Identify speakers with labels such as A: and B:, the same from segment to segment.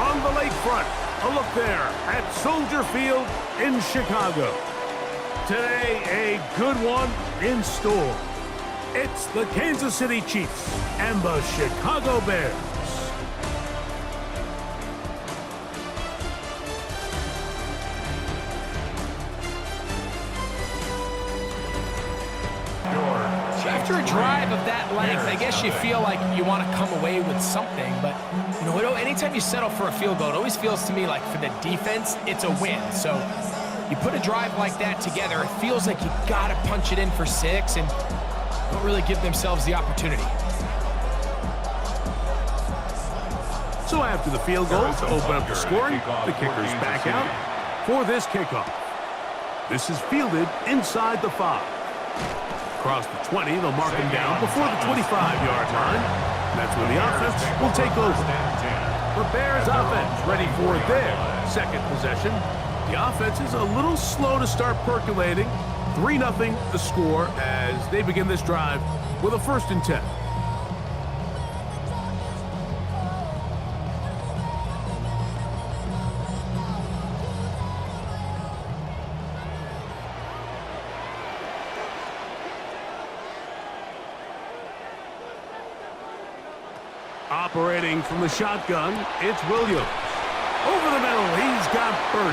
A: from the lakefront. A look there at Soldier Field in Chicago. Today, a good one in store. It's the Kansas City Chiefs and the Chicago Bears.
B: After a drive of that length, I guess you feel like you want to come away with something, but anytime you settle for a field goal, it always feels to me like for the defense, it's a win. So you put a drive like that together, it feels like you got to punch it in for 6 and don't really give themselves the opportunity.
A: So after the field goal to open up the scoring, the kicker's back out for this kickoff. This is fielded inside the 5. Across the 20, they'll mark him down before the 25-yard line. That's when the offense will take over. The Bears offense ready for their second possession. The offense is a little slow to start percolating. 3-0 the score as they begin this drive with a 1st and 10. Operating from the shotgun, it's Williams. Over the middle, he's got Burton.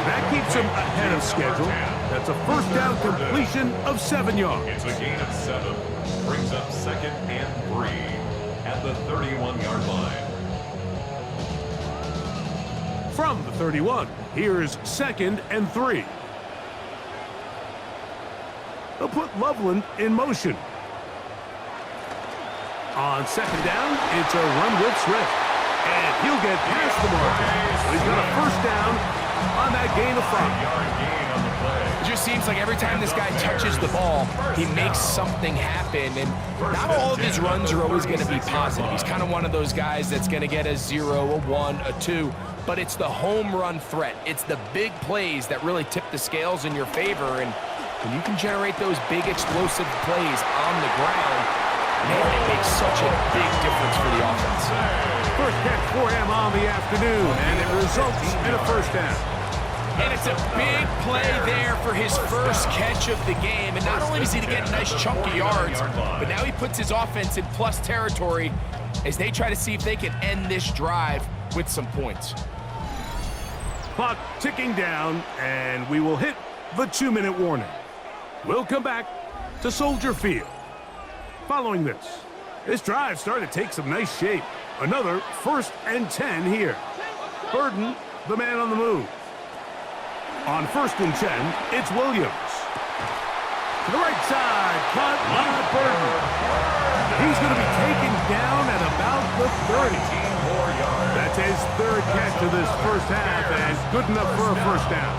A: That keeps him ahead of schedule. That's a 1st down completion of 7 yards.
C: It's a gain of 7. Brings up 2nd and 3 at the 31-yard line.
A: From the 31, here's 2nd and 3. They'll put Loveland in motion. On 2nd down, it's a run with Swift. And he'll get past the marker. So he's got a 1st down on that gain of 5.
B: It just seems like every time this guy touches the ball, he makes something happen. And not all of his runs are always going to be positive. He's kind of one of those guys that's going to get a 0, a 1, a 2. But it's the home run threat. It's the big plays that really tip the scales in your favor. And when you can generate those big explosive plays on the ground, man, it makes such a big difference for the offense.
A: First catch for him on the afternoon, and it results in a 1st down.
B: And it's a big play there for his first catch of the game. And not only does he get a nice chunk of yards, but now he puts his offense in plus territory as they try to see if they can end this drive with some points.
A: Clock ticking down, and we will hit the 2-minute warning. We'll come back to Soldier Field. Following this drive started to take some nice shape. Another 1st and 10 here. Burton, the man on the move. On 1st and 10, it's Williams. To the right side, caught by Burton. He's going to be taken down at about the 30. That's his 3rd catch of this 1st half, and good enough for a 1st down.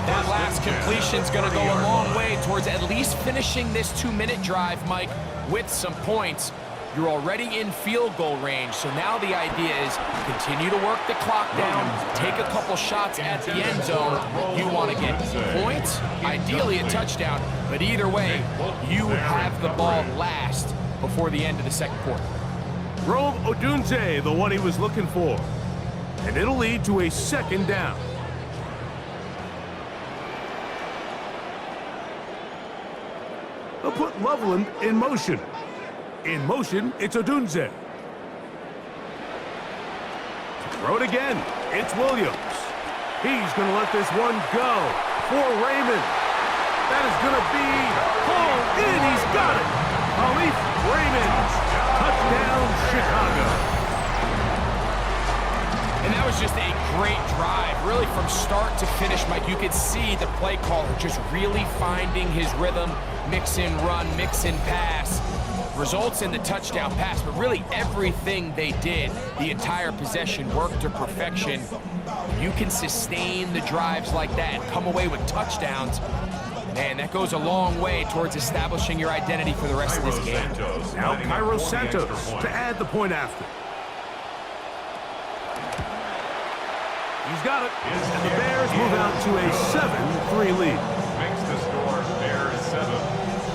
B: That last completion's going to go a long way towards at least finishing this 2-minute drive, Mike, with some points. You're already in field goal range, so now the idea is continue to work the clock down, take a couple shots at the end zone. You want to get points, ideally a touchdown, but either way, you have the ball last before the end of the 2nd quarter.
A: Rome Odunze, the one he was looking for. And it'll lead to a 2nd down. They'll put Loveland in motion. In motion, it's Odunze. Throw it again. It's Williams. He's going to let this one go for Raymond. That is going to be hauled in. He's got it. Khalif Raymond. Touchdown, Chicago.
B: And that was just a great drive. Really from start to finish, Mike, you could see the play caller just really finding his rhythm. Mix in run, mix in pass. Results in the touchdown pass, but really everything they did, the entire possession worked to perfection. You can sustain the drives like that and come away with touchdowns. Man, that goes a long way towards establishing your identity for the rest of this game.
A: Now Cairo Santos to add the point after. He's got it. And the Bears move out to a 7-3 lead.
C: Makes the score Bears 7,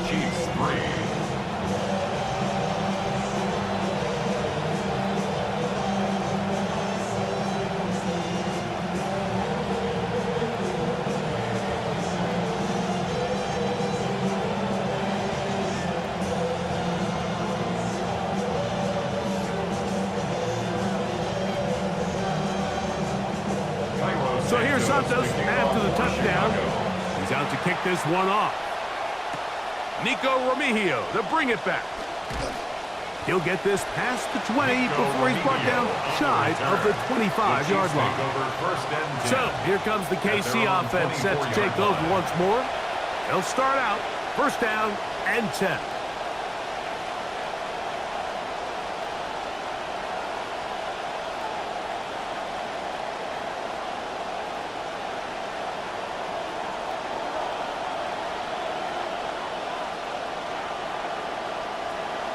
C: Chiefs 3.
A: So here's Santos after the touchdown. He's out to kick this one off. Nico Remigio to bring it back. He'll get this past the 20 before he's brought down shy of the 25-yard line. So here comes the KC offense set to take over once more. They'll start out first down and 10.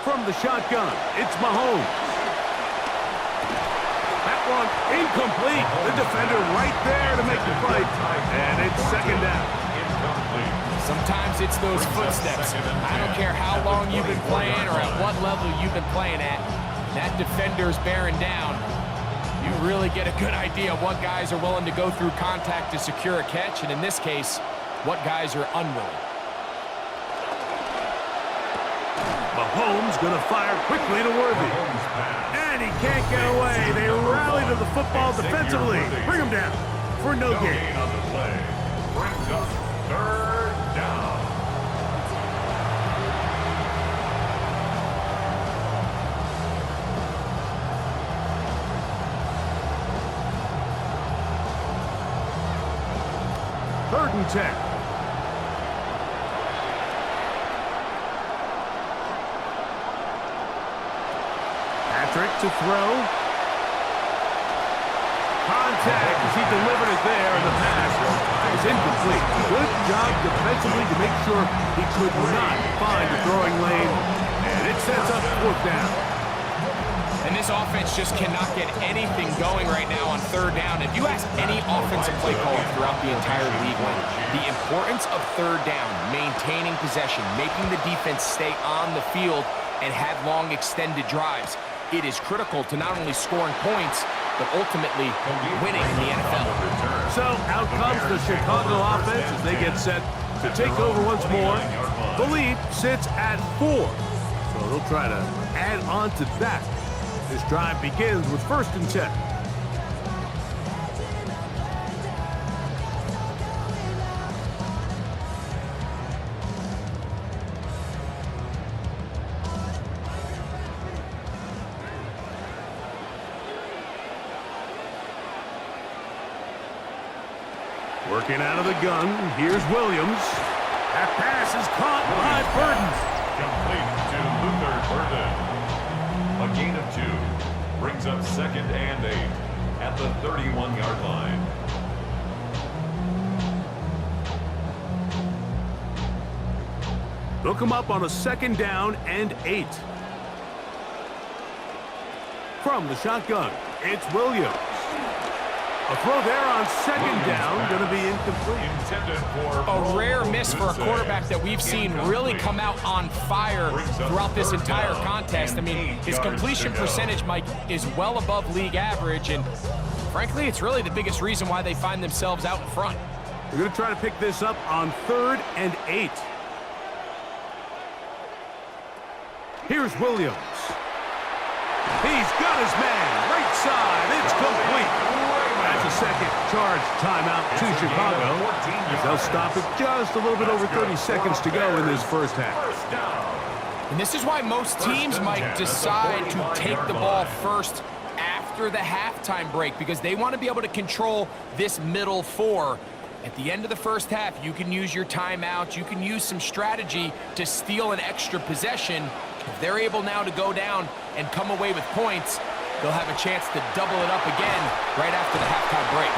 A: From the shotgun, it's Mahomes. That one incomplete. The defender right there to make the play. And it's second down.
B: Sometimes it's those footsteps. I don't care how long you've been playing or at what level you've been playing at. That defender's bearing down. You really get a good idea of what guys are willing to go through contact to secure a catch, and in this case, what guys are unwilling.
A: Mahomes going to fire quickly to Worthy. And he can't get away. They rally to the football defensively. Bring him down for no gain.
C: On the play brings up third down.
A: Third and 10. To throw. Contact as he delivered it there, and the pass is incomplete. Good job defensively to make sure he could not find the throwing lane, and it sets up fourth down.
B: And this offense just cannot get anything going right now on third down. If you ask any offensive play caller throughout the entire league, the importance of third down, maintaining possession, making the defense stay on the field, and have long extended drives. It is critical to not only scoring points, but ultimately winning in the NFL.
A: So out comes the Chicago offense as they get set to take over once more. The lead sits at 4. So they'll try to add on to that. This drive begins with first and 10. Working out of the gun, here's Williams. That pass is caught by Burden.
C: Complete to Luther Burden. A gain of 2. Brings up second and 8 at the 31-yard line.
A: They'll come up on a second down and 8. From the shotgun, it's Williams. A throw there on second down, going to be incomplete.
B: A rare miss for a quarterback that we've seen really come out on fire throughout this entire contest. I mean, his completion percentage, Mike, is well above league average, and frankly, it's really the biggest reason why they find themselves out in front.
A: They're going to try to pick this up on third and 8. Here's Williams. He's got his man, right side, it's complete. That's a second charge timeout to Chicago. They'll stop it just a little bit over 30 seconds to go in this first half.
B: And this is why most teams might decide to take the ball first after the halftime break, because they want to be able to control this middle 4. At the end of the first half, you can use your timeout, you can use some strategy to steal an extra possession. If they're able now to go down and come away with points, they'll have a chance to double it up again right after the halftime break.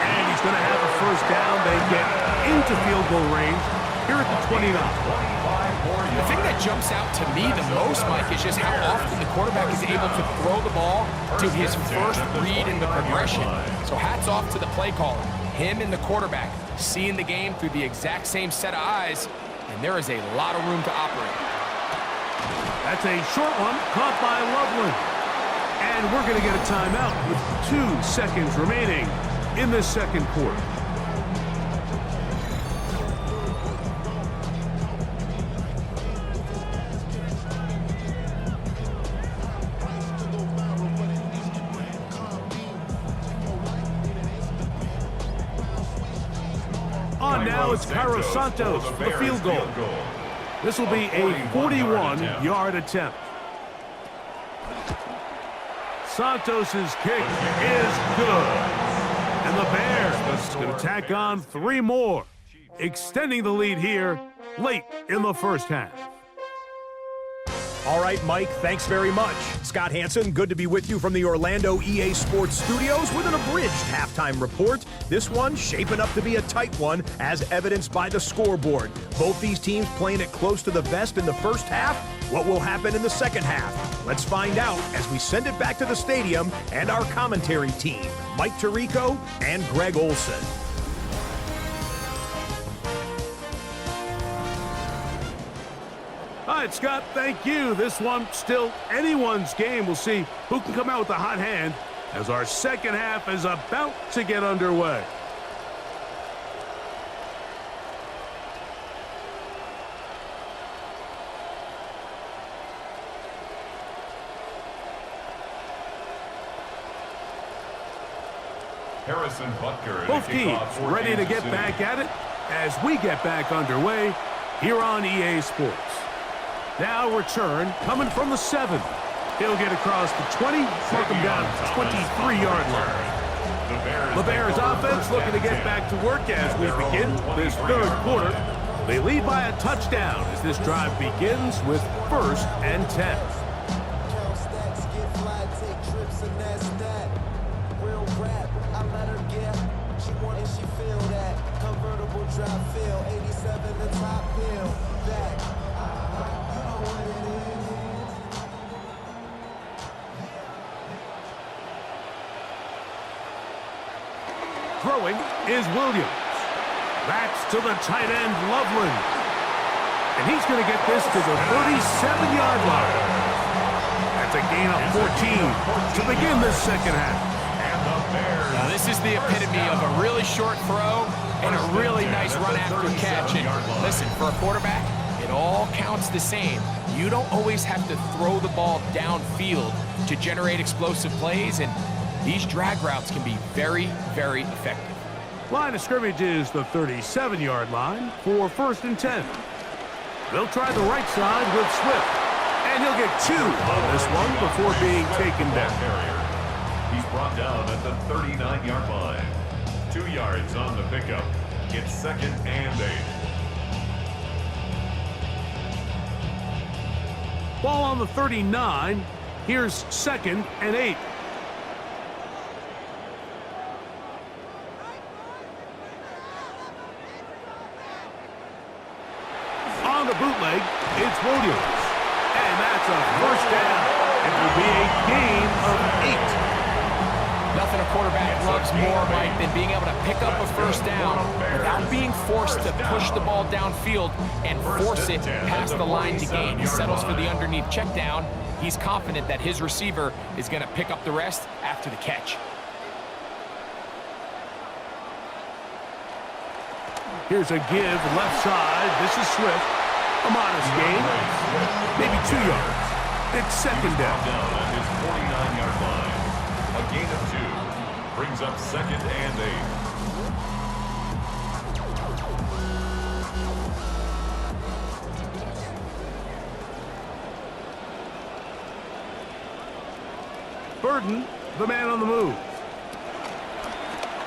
A: And he's going to have a first down. They get into field goal range here at the 29.
B: The thing that jumps out to me the most, Mike, is just how often the quarterback is able to throw the ball to his first read in the progression. So hats off to the play caller. Him and the quarterback seeing the game through the exact same set of eyes, and there is a lot of room to operate.
A: That's a short one caught by Loveland. And we're going to get a timeout with 2 seconds remaining in this second quarter. And now it's Cairo Santos for the field goal. This will be a 41-yard attempt. Santos's kick is good. And the Bears going to tack on 3 more, extending the lead here late in the first half.
D: All right, Mike, thanks very much. Scott Hansen, good to be with you from the Orlando EA Sports Studios with an abridged halftime report. This one shaping up to be a tight one, as evidenced by the scoreboard. Both these teams playing it close to the vest in the first half. What will happen in the second half? Let's find out as we send it back to the stadium and our commentary team, Mike Tirico and Greg Olson.
A: All right, Scott, thank you. This one still anyone's game. We'll see who can come out with a hot hand as our second half is about to get underway.
C: Harrison Butker.
A: Both teams ready to get back at it as we get back underway here on EA Sports. Now return coming from the 7. He'll get across the 20, mark him down at the 23-yard line. The Bears offense looking to get back to work as we begin this third quarter. They lead by a touchdown as this drive begins with 1st and 10. Throwing is Williams. That's to the tight end, Loveland. And he's going to get this to the 37-yard line. That's a gain of 14 to begin this second half.
B: Now this is the epitome of a really short throw and a really nice run after catch. And listen, for a quarterback, it all counts the same. You don't always have to throw the ball downfield to generate explosive plays, and these drag routes can be very, very effective.
A: Line of scrimmage is the 37-yard line for 1st and 10. They'll try the right side with Swift, and he'll get 2 on this one before being taken down.
C: He's brought down at the 39-yard line. 2 yards on the pickup. It's 2nd and 8.
A: Ball on the 39. Here's 2nd and 8. On the bootleg, it's Williams. And that's a 1st down. It will be a gain of 8.
B: Nothing a quarterback loves more, Mike, than being able to pick up a 1st down without being forced to push the ball downfield and force it past the line to gain. He settles for the underneath check down. He's confident that his receiver is going to pick up the rest after the catch.
A: Here's a give left side. This is Swift. A modest gain. Maybe 2 yards. It's 2nd down.
C: Down at his 49-yard line. A gain of 2. Brings up 2nd and
A: 8. Burden, the man on the move.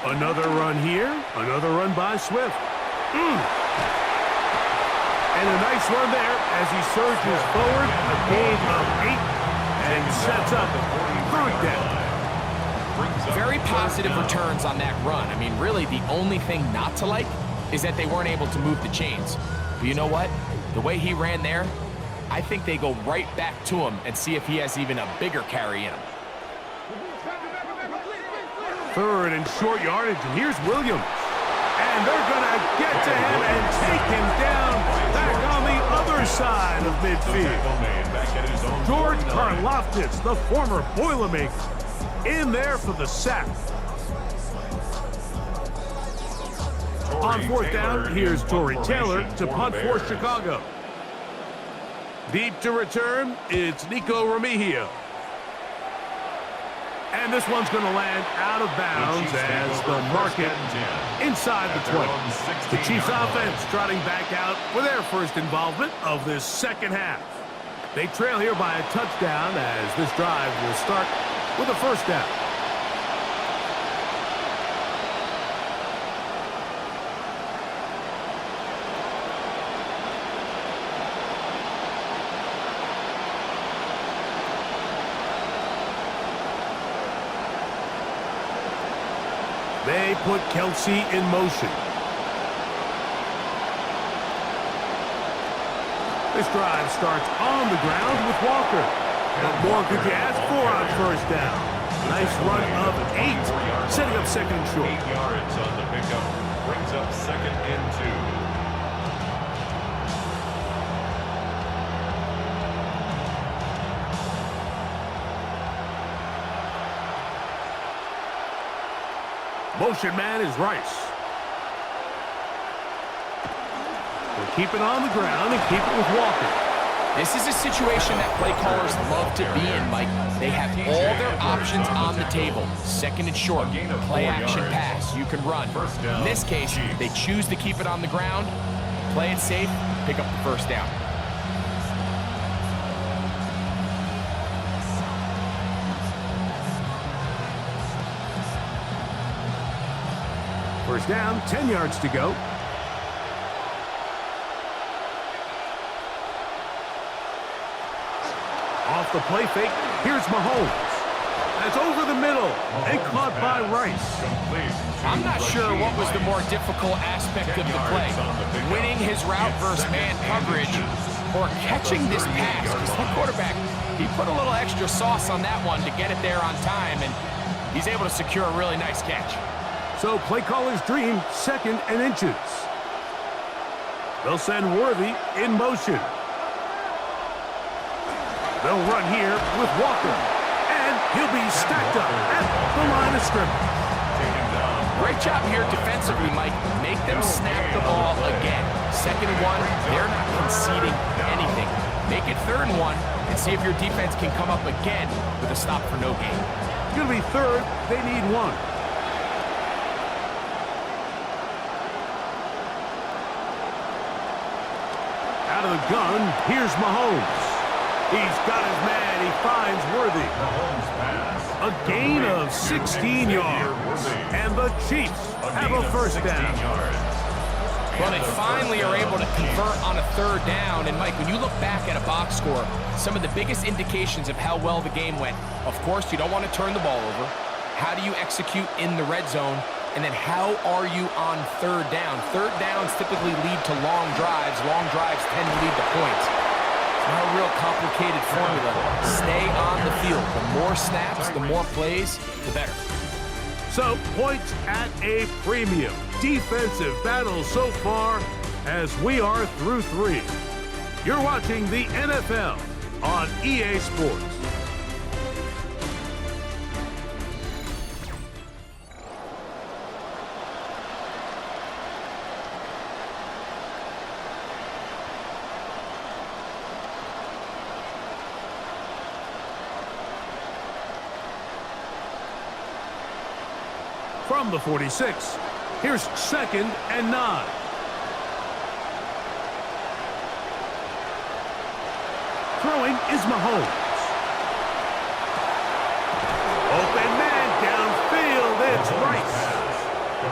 A: Another run here. Another run by Swift. And a nice run there as he surges forward. A gain of 8 and sets up 3rd down.
B: Very positive returns on that run. I mean, really, the only thing not to like is that they weren't able to move the chains. But you know what? The way he ran there, I think they go right back to him and see if he has even a bigger carry in him.
A: 3rd and short yardage, and here's Williams. And they're going to get to him and take him down back on the other side of midfield. George Karlaftis, the former Boilermaker, in there for the sack. On 4th down, here's Torrey Taylor to punt for Chicago. Deep to return, it's Nico Remigio. And this one's going to land out of bounds as they'll mark it inside the 20. The Chiefs offense trotting back out for their first involvement of this second half. They trail here by a touchdown as this drive will start with a first down. They put Kelsey in motion. This drive starts on the ground with Walker. What more could you ask for on first down? Nice run of 8, setting up second and short.
C: 8 yards on the pickup, brings up second and 2.
A: Motion man is Rice. We'll keep it on the ground and keep it with Walker.
B: This is a situation that play callers love to be in, Mike. They have all their options on the table. Second and short, play action pass, you can run. In this case, they choose to keep it on the ground, play it safe, pick up the first down.
A: First down, 10 yards to go. Off the play fake, here's Mahomes. That's over the middle and caught by Rice.
B: I'm not sure what was the more difficult aspect of the play. Winning his route versus man coverage or catching this pass. Because the quarterback, he put a little extra sauce on that one to get it there on time, and he's able to secure a really nice catch.
A: So play callers dream second and inches. They'll send Worthy in motion. They'll run here with Walker. And he'll be stacked up at the line of scrimmage.
B: Great job here defensively, Mike. Make them snap the ball again. Second and 1, they're not conceding anything. Make it third and 1 and see if your defense can come up again with a stop for no gain.
A: It's going to be third. They need 1. Out of the gun, here's Mahomes. He's got his man. He finds Worthy. A gain of 16 yards. And the Chiefs have a first down.
B: Well, they finally are able to convert on a third down. And, Mike, when you look back at a box score, some of the biggest indications of how well the game went, of course, you don't want to turn the ball over. How do you execute in the red zone? And then how are you on third down? Third downs typically lead to long drives. Long drives tend to lead to points. It's not a real complicated formula. Stay on the field. The more snaps, the more plays, the better.
A: So, points at a premium. Defensive battle so far as we are through 3. You're watching the NFL on EA Sports. From the 46, here's second and 9. Throwing is Mahomes. Open man downfield, it's Rice.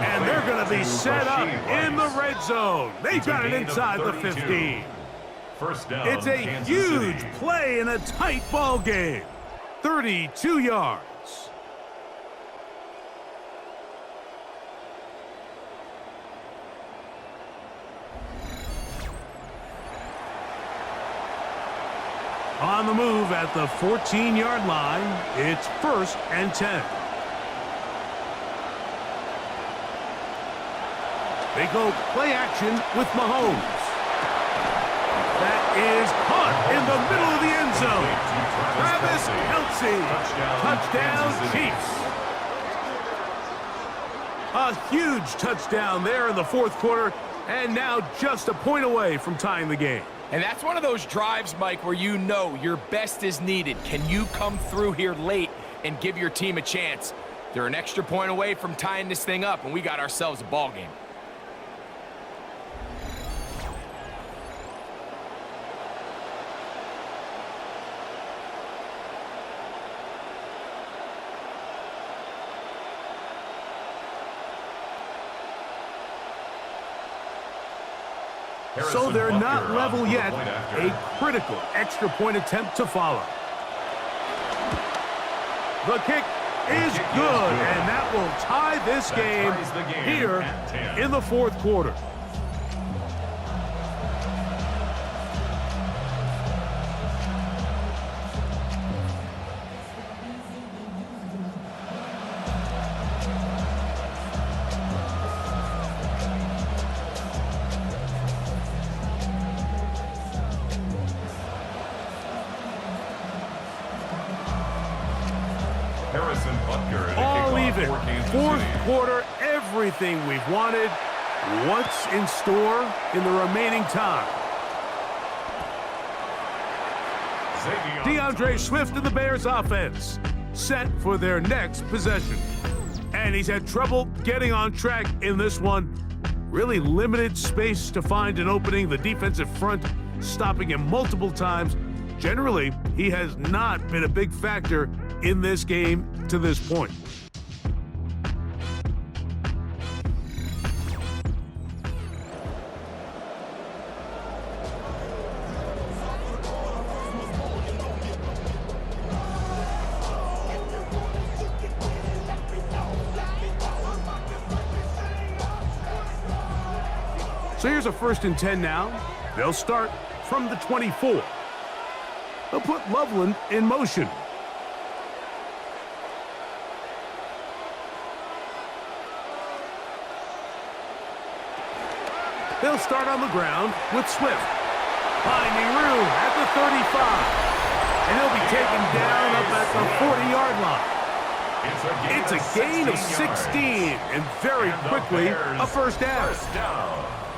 A: And they're going to be set up in the red zone. They got it inside the 15.
C: First down,
A: It's a huge play in a tight ball game. 32 yards. On the move at the 14-yard line, it's first and 10. They go play action with Mahomes. That is caught in the middle of the end zone. Travis Kelce, touchdown Chiefs. A huge touchdown there in the fourth quarter, and now just a point away from tying the game.
B: And that's one of those drives, Mike, where you know your best is needed. Can you come through here late and give your team a chance. They're an extra point away from tying this thing up, and we got ourselves a ball game.
A: So they're not
C: Harrison
A: level
C: Butker
A: yet.
C: on the point after.
A: A critical extra point attempt to follow. The kick is good, and that will tie this
C: That
A: game
C: ties the game
A: here
C: at 10.
A: in the fourth quarter.
C: Harrison Butker in a
A: All
C: kickoff
A: even.
C: for Kansas
A: Fourth
C: City.
A: quarter, everything we've wanted. What's in store in the remaining time? DeAndre Swift and the Bears offense set for their next possession. And he's had trouble getting on track in this one. Really limited space to find an opening. The defensive front stopping him multiple times. Generally, he has not been a big factor in this game to this point. So here's a 1st and 10 now. They'll start from the 24. They'll put Loveland in motion. They'll start on the ground with Swift. Finding room at the 35. And he'll be taken down up at the 40-yard line. It's a gain of 16, and very quickly, a first down.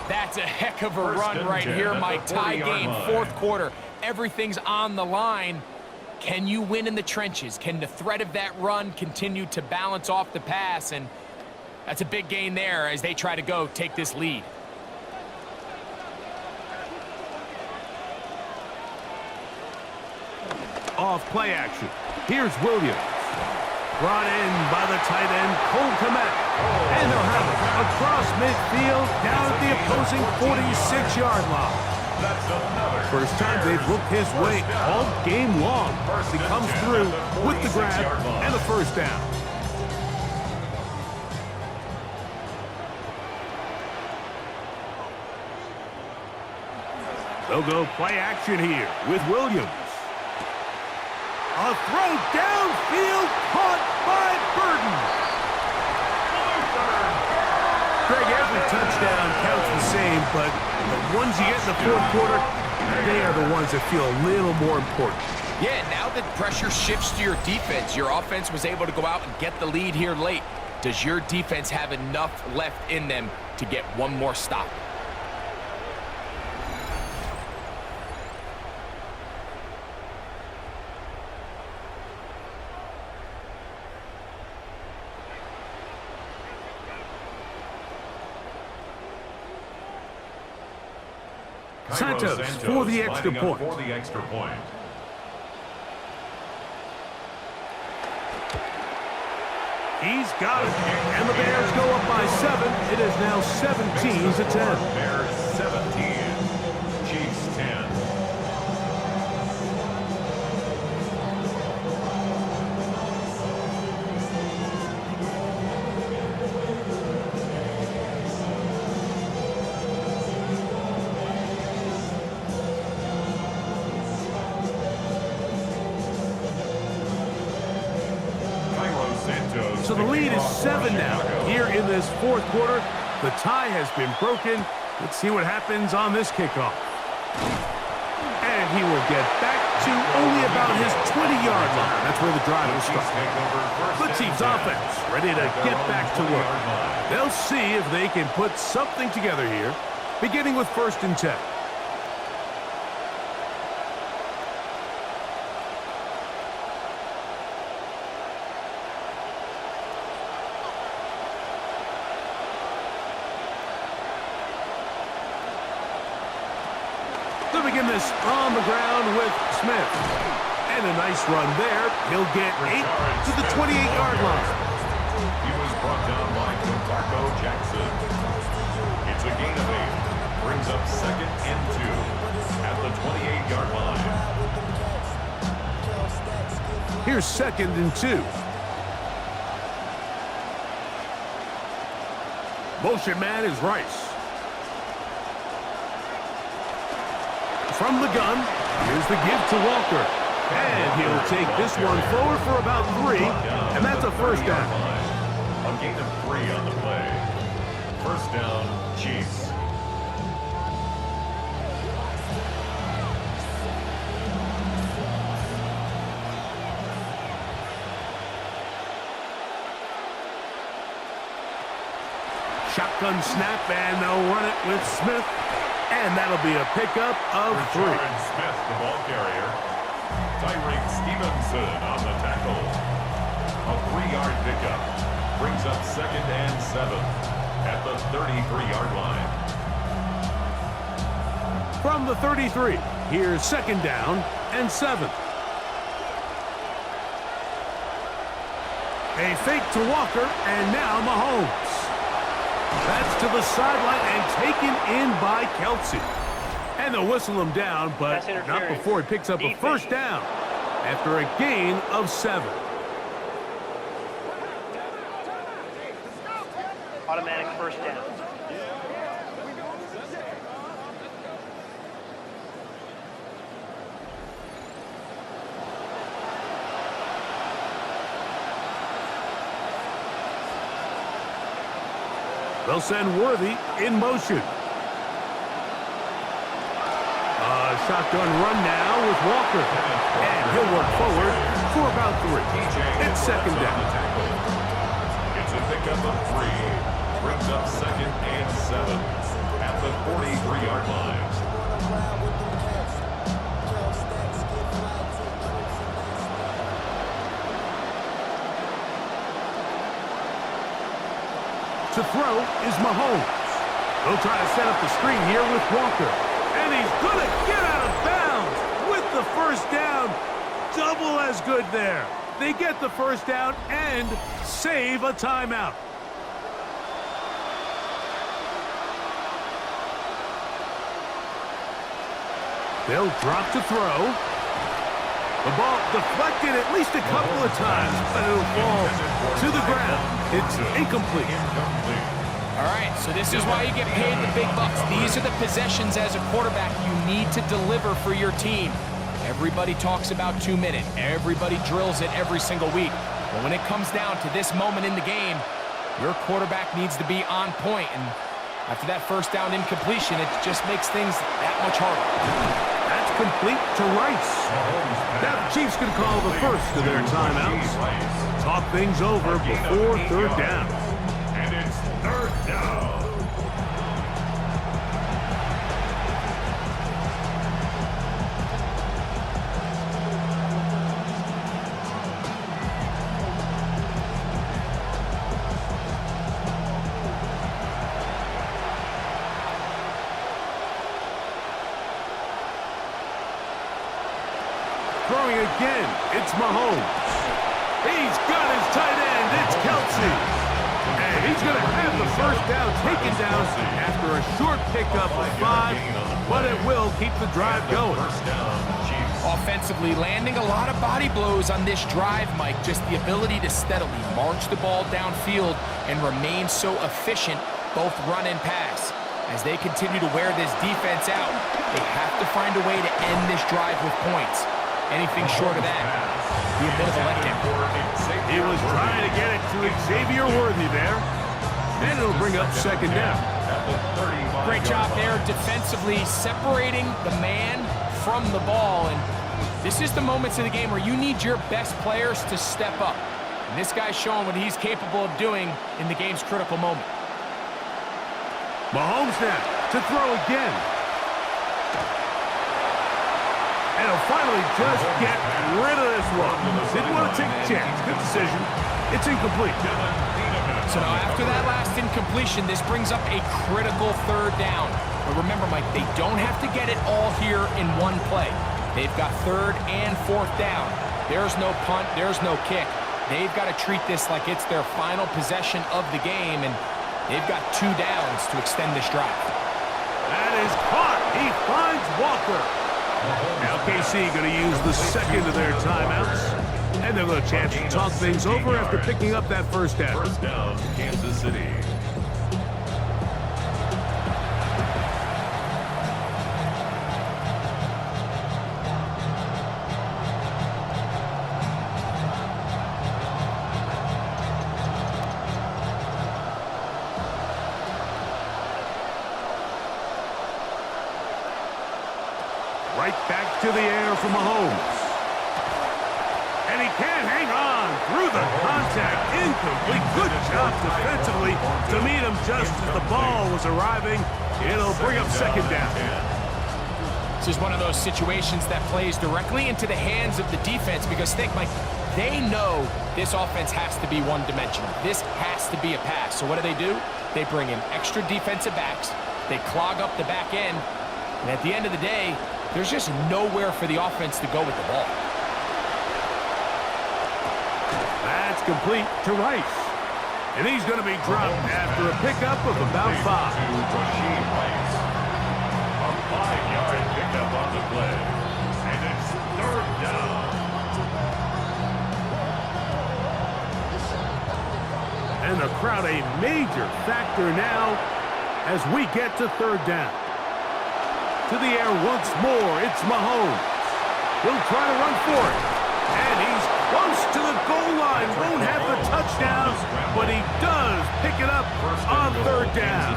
B: That's a heck of a run right here, Mike. Tie game, fourth quarter. Everything's on the line. Can you win in the trenches? Can the threat of that run continue to balance off the pass? And that's a big gain there as they try to go take this lead.
A: Off play action. Here's Williams. Brought in by the tight end, Cole Kmet. And they'll have it across midfield down at the opposing 46-yard line. First time they've looked his way all game long. He comes through with the grab and the first down. They'll go play action here with Williams. A throw downfield caught by Burton. Greg, every touchdown counts the same, but the ones you get in the fourth quarter, they are the ones that feel a little more important.
B: Yeah, now that pressure shifts to your defense, your offense was able to go out and get the lead here late. Does your defense have enough left in them to get one more stop?
A: Santos for the extra point.
C: For the extra point.
A: He's got it. And the Bears go up by 7. It is now 17-10.
C: Bears 17, Chiefs 10.
A: So the lead is 7 now here in this fourth quarter. The tie has been broken. Let's see what happens on this kickoff. And he will get back to only about his 20-yard line. That's where the drive will start. The Chiefs offense ready to get back to work. They'll see if they can put something together here, beginning with 1st and 10. begin this on the ground with Smith. And a nice run there. He'll get 8 to the 28-yard line.
C: He was brought down by Tobacco Jackson. It's a gain of 8. Brings up 2nd and 2 at the 28-yard line.
A: Here's 2nd and 2. Motion man is Rice. From the gun, here's the give to Walker. And he'll take this one forward for about 3, and that's a first down.
C: A gain of 3 on the play. First down, Chiefs.
A: Shotgun snap, and they'll run it with Smith. And that'll be a pickup of 3.
C: Richard Smith, the ball carrier. Tyreek Stevenson on the tackle. A 3-yard pickup. Brings up 2nd and 7 at the 33-yard line.
A: From the 33, here's 2nd down and 7. A fake to Walker, and now Mahomes. That's to the sideline and taken in by Kelsey. And they'll whistle him down, but not before he picks up a first down after a gain of 7.
E: Automatic first down.
A: They'll send Worthy in motion. Shotgun run now with Walker. And he'll work forward for about 3. It's 2nd down.
C: It's a pickup of 3. Brings up 2nd and 7 at the 43-yard line.
A: To throw is Mahomes. They'll try to set up the screen here with Walker. And he's going to get out of bounds with the first down. Double as good there. They get the first down and save a timeout. They'll drop to throw. The ball deflected at least a couple of times, but it'll fall to the ground. It's incomplete.
B: All right, so this is why you get paid the big bucks. These are the possessions as a quarterback you need to deliver for your team. Everybody talks about 2-minute. Everybody drills it every single week. But when it comes down to this moment in the game, your quarterback needs to be on point. And after that first down incompletion, it just makes things that much harder.
A: That's complete to Rice. Now the Chiefs can call the first of their timeouts. Talk things over before 3rd down.
C: And it's 3rd down.
A: Throwing again, it's Mahomes. He's got his tight end, it's Kelsey. And he's going to have the first down taken down after a short pickup of 5, but it will keep the drive going.
B: Offensively, landing a lot of body blows on this drive, Mike. Just the ability to steadily march the ball downfield and remain so efficient, both run and pass. As they continue to wear this defense out, they have to find a way to end this drive with points. Anything short of that, be a bit of a letdown.
A: He was trying to get it to Xavier Worthy there. And it'll bring up 2nd down.
B: Great job there defensively, separating the man from the ball. And this is the moments in the game where you need your best players to step up. And this guy's showing what he's capable of doing in the game's critical moment.
A: Mahomes now to throw again. And he'll finally just get rid of this one. Didn't want to take a chance. Good decision. It's incomplete.
B: So now after that last incompletion, this brings up a critical third down. But remember, Mike, they don't have to get it all here in one play. They've got third and fourth down. There's no punt, there's no kick. They've got to treat this like it's their final possession of the game, and they've got 2 downs to extend this drive.
A: That is caught. He finds Walker. Now KC going to use the second of their timeouts. And they'll have a chance to talk things over after picking up that first down.
C: First down, Kansas City.
A: Right back to the air for Mahomes. And he can't hang on through the contact. Incomplete. Good job defensively to meet him just as the ball was arriving. It'll bring up second down.
B: This is one of those situations that plays directly into the hands of the defense because think, Mike, they know this offense has to be one-dimensional. This has to be a pass. So what do? They bring in extra defensive backs. They clog up the back end. And at the end of the day, there's just nowhere for the offense to go with the ball.
A: That's complete to Rice. And he's going to be dropped after a pickup of about 5.
C: A 5-yard pickup on the play. And it's third down.
A: And the crowd a major factor now as we get to third down. To the air once more, it's Mahomes. He'll try to run for it. And he's close to the goal line. Won't have the touchdown, but he does pick it up on third down.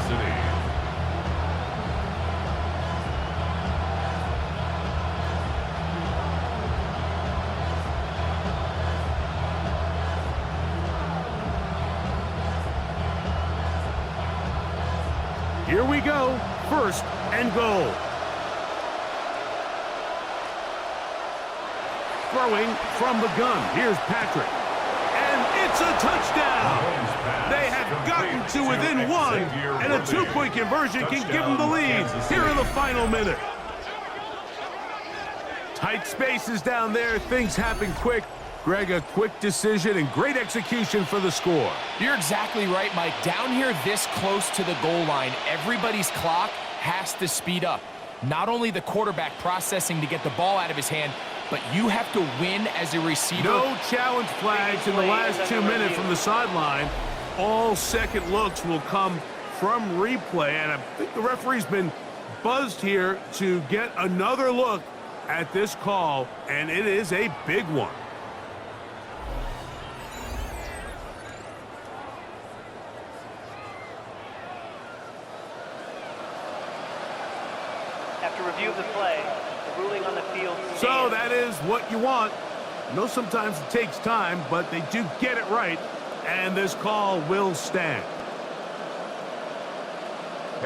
A: Here we go. First and goal. Throwing from the gun. Here's Patrick. And it's a touchdown. They have gotten to within 1. And a 2-point conversion can give them the lead here in the final minute. Tight spaces down there. Things happen quick. Greg, a quick decision and great execution for the score.
B: You're exactly right, Mike. Down here this close to the goal line, everybody's clock has to speed up. Not only the quarterback processing to get the ball out of his hand, but you have to win as a receiver.
A: No challenge flags in the last 2 minutes from the sideline. All second looks will come from replay, and I think the referee's been buzzed here to get another look at this call, and it is a big one.
E: After review of the play, the ruling on the field stands.
A: So that is what you want. I know sometimes it takes time, but they do get it right, and this call will stand.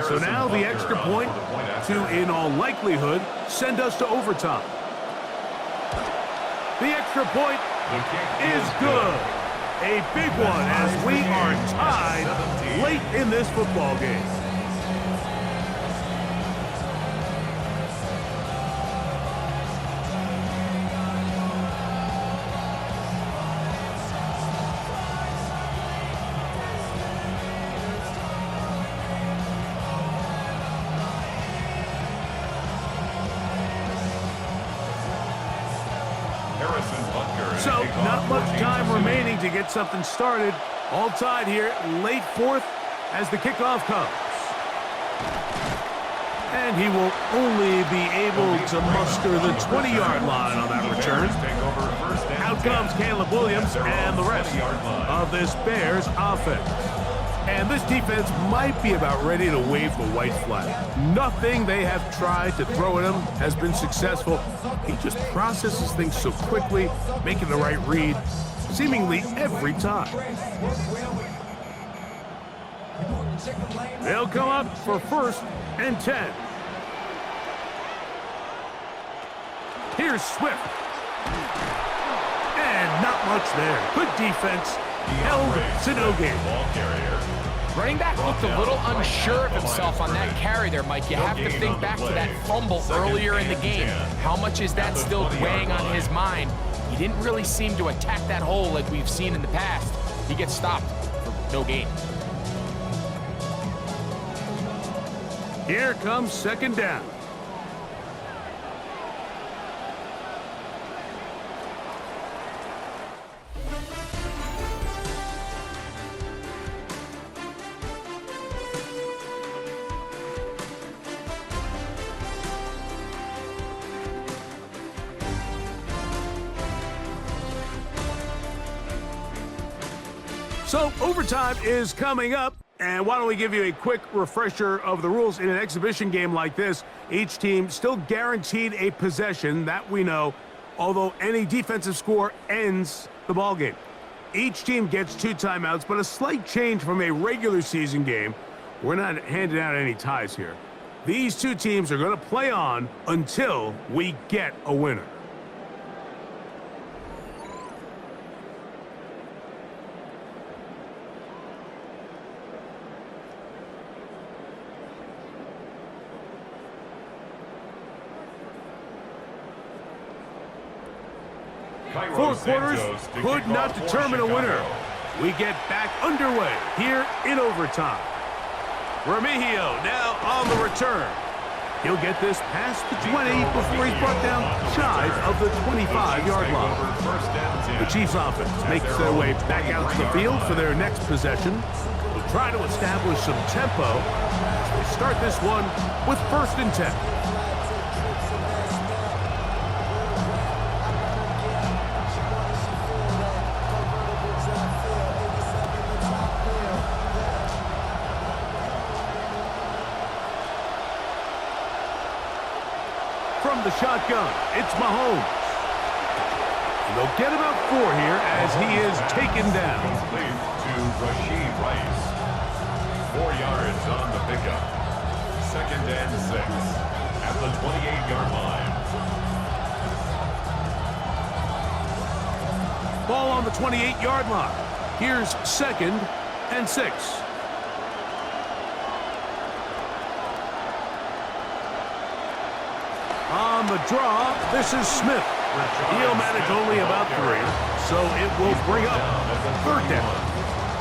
A: So now the extra point to, in all likelihood, send us to overtime. The extra point is good. A big one as we are tied late in this football game. So, not much time remaining to get something started. All tied here, late fourth as the kickoff comes. And he will only be able to muster the 20-yard line on that return. Out comes Caleb Williams and the rest of this Bears offense. And this defense might be about ready to wave the white flag. Nothing they have tried to throw at him has been successful. He just processes things so quickly, making the right read, seemingly every time. They'll come up for 1st and 10. Here's Swift. And not much there. Good defense. Held to no gain.
B: Running back looked a little unsure of himself on that carry there, Mike. You have to think back to that fumble earlier in the game. How much is that still weighing on his mind? He didn't really seem to attack that hole like we've seen in the past. He gets stopped for no gain.
A: Here comes second down. So overtime is coming up, and why don't we give you a quick refresher of the rules. In an exhibition game like this, each team still guaranteed a possession, that we know, although any defensive score ends the ball game. Each team gets 2 timeouts, but a slight change from a regular season game. We're not handing out any ties here. These 2 teams are going to play on until we get a winner. Four quarters could not determine a winner. We get back underway here in overtime. Remigio now on the return. He'll get this past the 20 before he's brought down shy of the 25-yard line. The Chiefs offense makes their way back out to the field for their next possession. They'll try to establish some tempo. They start this one with 1st and 10. From the shotgun, it's Mahomes. And they'll get about 4 here as he is taken down.
C: Complete to Rashid Rice. 4 yards on the pickup. 2nd and 6 at the 28-yard line.
A: Ball on the 28-yard line. Here's 2nd and 6. On the draw, this is Smith. He'll manage only about 3, so it will bring up 3rd down.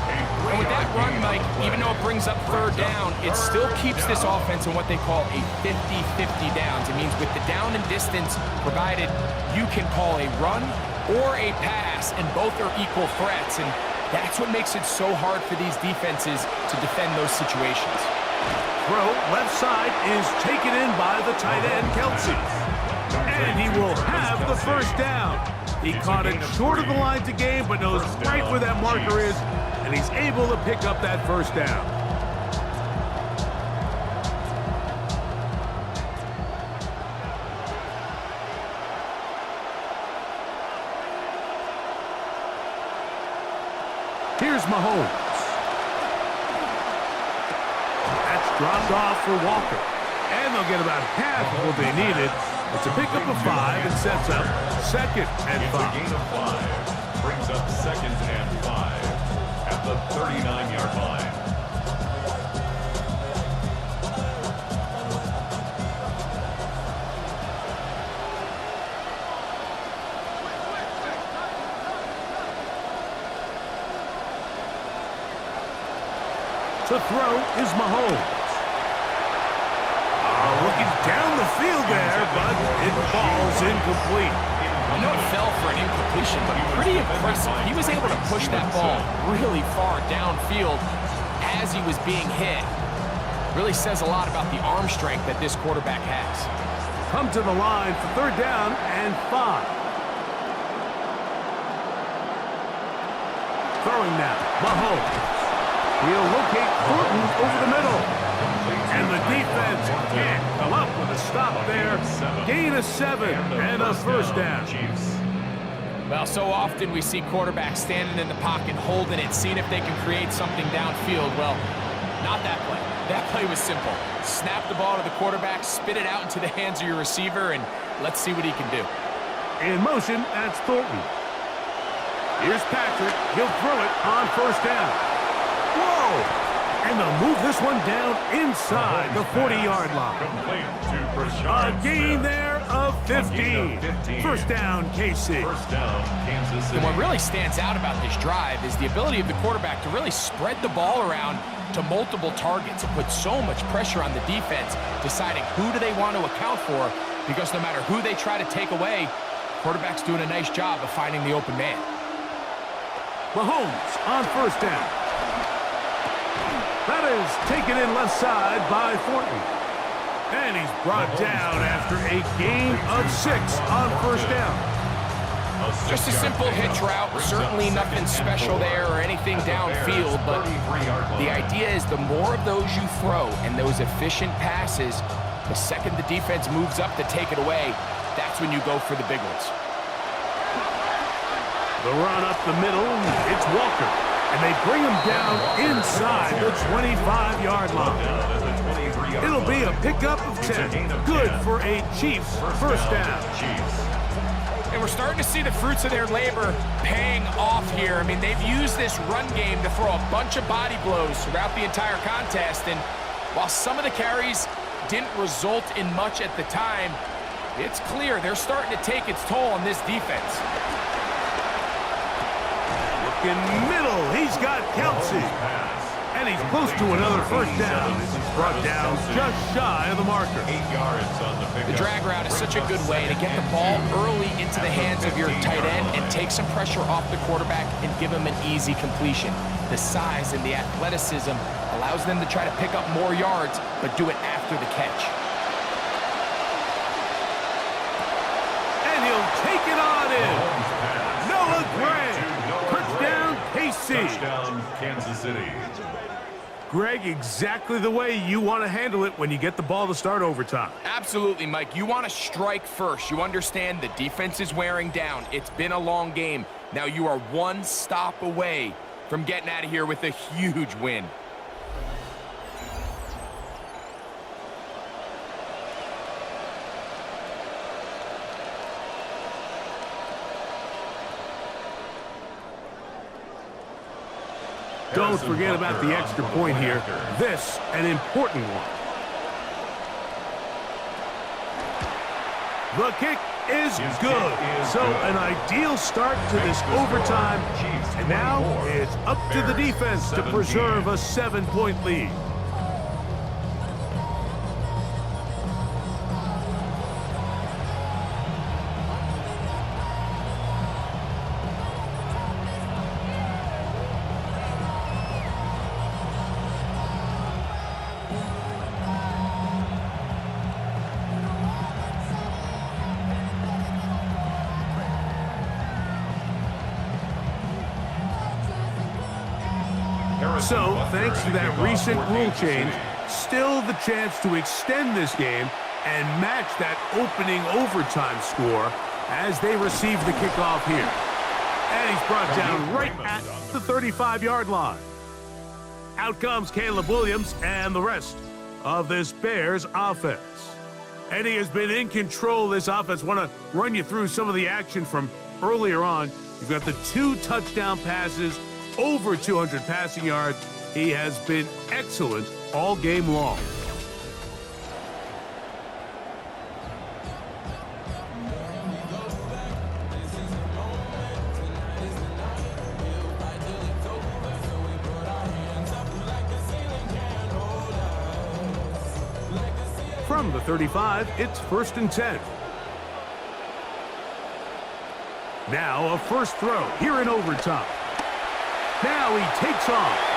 B: And with that run, Mike, even though it brings up 3rd down, it still keeps this offense in what they call a 50-50 downs. It means with the down and distance provided, you can call a run or a pass, and both are equal threats. And that's what makes it so hard for these defenses to defend those situations.
A: Throw left side is taken in by the tight end, Kelsey. And he will have the 1st down. He caught it short of the line to gain, but knows right where that marker is, and he's able to pick up that 1st down. Here's Mahomes. Dropped off for Walker. And they'll get about half of what they needed. It's a pickup of 5 and sets up 2nd and 5.
C: It's a gain of 5. Brings up 2nd and 5 at the 39-yard line.
A: To throw is Mahomes. Looking down the field there, but it falls incomplete.
B: I know it fell for an incompletion, but pretty impressive. He was able to push that ball really far downfield as he was being hit. Really says a lot about the arm strength that this quarterback has.
A: Come to the line for 3rd down and 5. Throwing now, Mahomes. He'll locate Thornton over the middle. And the defense can't come up with a stop there. Gain of 7 and a 1st down.
B: Well, so often we see quarterbacks standing in the pocket, holding it, seeing if they can create something downfield. Well, not that play. That play was simple. Snap the ball to the quarterback, spit it out into the hands of your receiver, and let's see what he can do.
A: In motion, that's Thornton. Here's Patrick. He'll throw it on 1st down. Whoa! And And they'll move this one down inside the 40-yard line.
C: Complete to
A: A
C: Brashard
A: gain
C: Smith.
A: there of 15.
C: 15.
A: First down, KC.
C: First down, Kansas City.
B: And what really stands out about this drive is the ability of the quarterback to really spread the ball around to multiple targets. It puts so much pressure on the defense, deciding who do they want to account for, because no matter who they try to take away, quarterback's doing a nice job of finding the open man.
A: Mahomes on first down. That is taken in left side by Thornton. And he's brought down after a gain of 6 on first down.
B: Just a simple hitch route, certainly nothing special there or anything downfield, but the idea is the more of those you throw and those efficient passes, the second the defense moves up to take it away, that's when you go for the big ones.
A: The run up the middle, it's Walker. And they bring him down inside the 25-yard line. It'll be a pickup of 10. Good for a Chiefs first down.
B: And we're starting to see the fruits of their labor paying off here. I mean, they've used this run game to throw a bunch of body blows throughout the entire contest. And while some of the carries didn't result in much at the time, it's clear they're starting to take its toll on this defense.
A: In middle, he's got Kelsey. And he's close to another first down. He's brought down just shy of the marker.
C: 8 yards on the pickup.
B: The drag route is such a good way to get the ball early into the hands of your tight end and take some pressure off the quarterback and give him an easy completion. The size and the athleticism allows them to try to pick up more yards, but do it after the catch.
A: And he'll take it on in. Noah Gray. Touchdown, KC.
C: Touchdown, Kansas City.
A: Greg, exactly the way you want to handle it when you get the ball to start overtime.
B: Absolutely, Mike. You want to strike first. You understand the defense is wearing down. It's been a long game. Now you are one stop away from getting out of here with a huge win.
A: Don't forget about the extra point here. This, an important one. The kick is good. So an ideal start to this overtime. And now it's up to the defense to preserve a 7-point lead. So, thanks to that recent rule change, still the chance to extend this game and match that opening overtime score as they receive the kickoff here. And he's brought down right at the 35-yard line. Out comes Caleb Williams and the rest of this Bears offense. And he has been in control of this offense. Want to run you through some of the action from earlier on. You've got the 2 touchdown passes, over 200 passing yards. He has been excellent all game long. From the 35, it's 1st and 10. Now a first throw here in overtime. Now he takes off.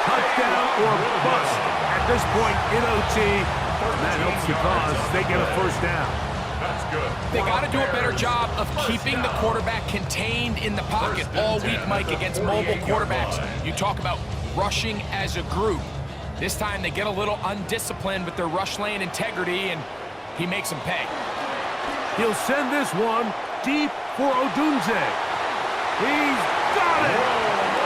A: Touchdown or bust at this point in OT. And that helps the cause. They get a first down.
C: That's good.
B: They got to do a better job of keeping the quarterback contained in the pocket all week, Mike, against mobile quarterbacks. You talk about rushing as a group. This time they get a little undisciplined with their rush lane integrity, and he makes them pay.
A: He'll send this one deep for Odunze. He's got it!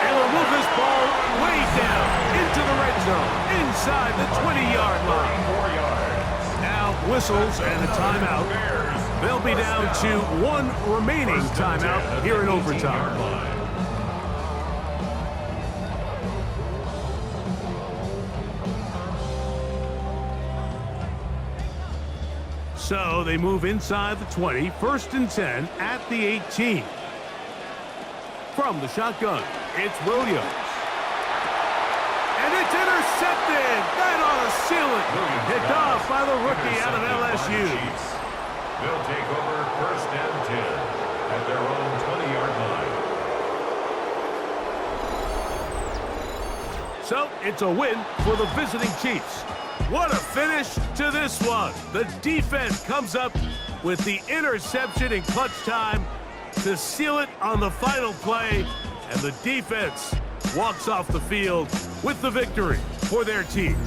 A: And he'll move this ball way down into the red zone, inside the 20-yard line.
C: 4 yards.
A: Now whistles and a timeout. They'll be down to 1 remaining timeout here in overtime. So they move inside the 20, 1st and 10 at the 18. From the shotgun, it's Williams. And it's intercepted. That ought to seal it. Picked off by the rookie out of LSU.
C: They'll take over 1st and 10 at their own 20-yard line.
A: So it's a win for the visiting Chiefs. What a finish to this one. The defense comes up with the interception in clutch time to seal it on the final play, and the defense walks off the field with the victory for their team.